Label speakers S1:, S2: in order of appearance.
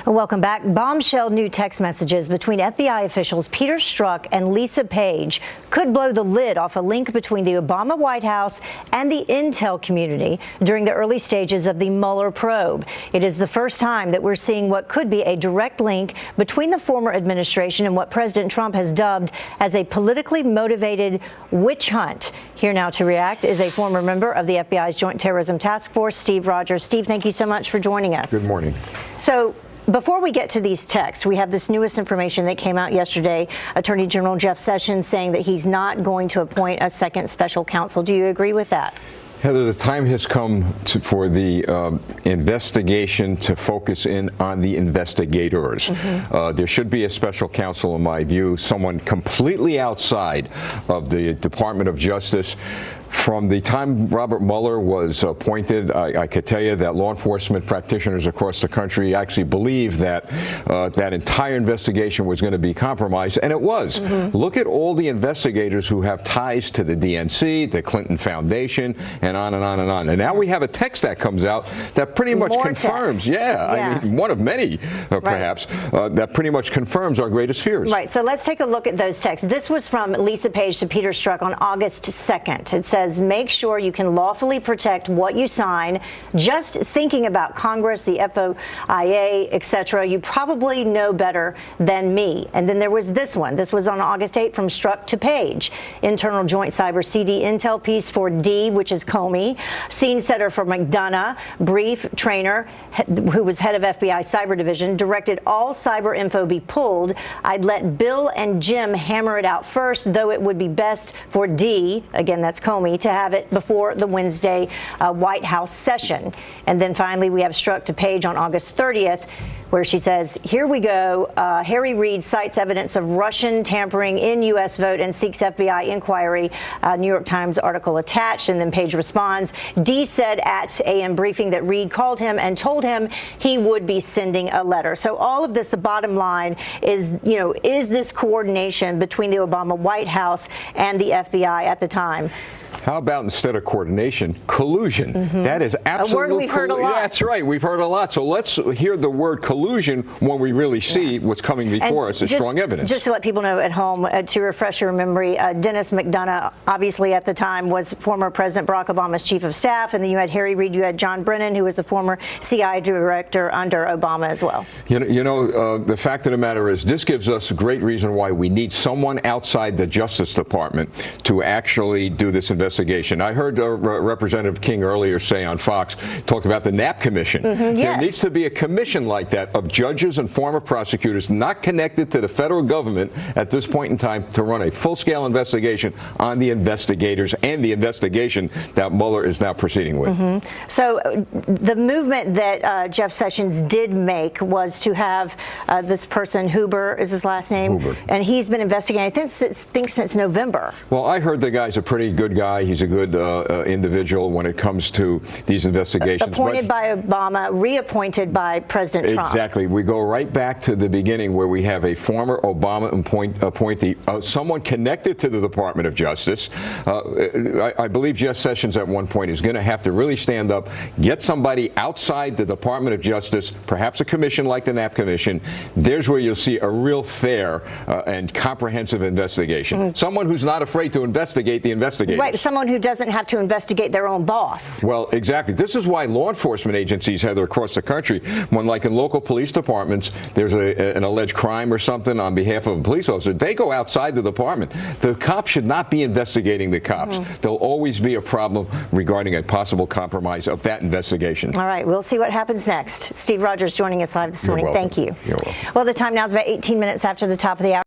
S1: Welcome back. Bombshell new text messages between FBI officials Peter Strzok and Lisa Page could blow the lid off a link between the Obama White House and the intel community during the early stages of the Mueller probe. It is the first time that we're seeing what could be a direct link between the former administration and what President Trump has dubbed as a politically motivated witch hunt. Here now to react is a former member of the FBI's Joint Terrorism Task Force, Steve Rogers. Steve, thank you so much for joining us.
S2: Good morning.
S1: So, before we get to these texts, we have this newest information that came out yesterday. Attorney General Jeff Sessions saying that he's not going to appoint a second special counsel. Do you agree with that?
S2: Heather, the time has come for the investigation to focus in on the investigators. There should be a special counsel, in my view, someone completely outside of the Department of Justice. From the time Robert Mueller was appointed, I could tell you that law enforcement practitioners across the country actually believed that that entire investigation was going to be compromised, and it was. Look at all the investigators who have ties to the DNC, the Clinton Foundation, and on and on and on. And now we have a text that comes out that pretty much confirms, I mean, one of many, perhaps, that pretty much confirms our greatest fears.
S1: Right, so let's take a look at those texts. This was from Lisa Page to Peter Strzok on August 2nd. It says, make sure you can lawfully protect what you sign. Just thinking about Congress, the FOIA, etc., you probably know better than me. And then there was this one. This was on August 8th from Strzok to Page. Internal Joint Cyber CD Intel piece for D, which is Comey. Scene setter for McDonough. Brief trainer, who was head of FBI Cyber Division, directed all cyber info be pulled. I'd let Bill and Jim hammer it out first, though it would be best for D, again, that's Comey, to have it before the Wednesday White House session. And then finally, we have Strzok to Page on August 30th, where she says, here we go. Harry Reid cites evidence of Russian tampering in U.S. vote and seeks FBI inquiry. New York Times article attached. And then Page responds, D said at AM briefing that Reid called him and told him he would be sending a letter. So all of this, the bottom line is, is this coordination between the Obama White House and the FBI at the time?
S2: How about, instead of coordination, collusion? That is absolutely
S1: a word we've heard a lot.
S2: That's right. We've heard a lot. So let's hear the word collusion when we really see what's coming before us as strong evidence.
S1: Just to let people know at home, to refresh your memory, Dennis McDonough, obviously at the time, was former President Barack Obama's chief of staff. And then you had Harry Reid, you had John Brennan, who was the former CIA director under Obama as well.
S2: The fact of the matter is, this gives us a great reason why we need someone outside the Justice Department to actually do this investigation. I heard Representative King earlier say on Fox, talked about the Knapp Commission. There needs to be a commission like that of judges and former prosecutors not connected to the federal government at this point in time to run a full-scale investigation on the investigators and the investigation that Mueller is now proceeding with.
S1: So the movement that Jeff Sessions did make was to have this person, Huber is his last name, and he's been investigating, I think since November.
S2: Well, I heard the guy's a pretty good guy. He's a good individual when it comes to these investigations.
S1: Appointed by Obama, reappointed by President Trump.
S2: Exactly. We go right back to the beginning where we have a former Obama appointee, someone connected to the Department of Justice. I believe Jeff Sessions at one point is going to have to really stand up, get somebody outside the Department of Justice, perhaps a commission like the Knapp Commission. There's where you'll see a real fair and comprehensive investigation. Someone who's not afraid to investigate the investigators.
S1: Right, someone who doesn't have to investigate their own boss.
S2: Well, exactly. This is why law enforcement agencies, Heather, across the country, when like in local police departments, there's an alleged crime or something on behalf of a police officer, they go outside the department. The cops should not be investigating the cops. There'll always be a problem regarding a possible compromise of that investigation.
S1: All right, we'll see what happens next. Steve Rogers joining us live this morning.
S2: You're welcome.
S1: Thank you.
S2: You're welcome.
S1: Well, the time now is about 18 minutes after the top of the hour.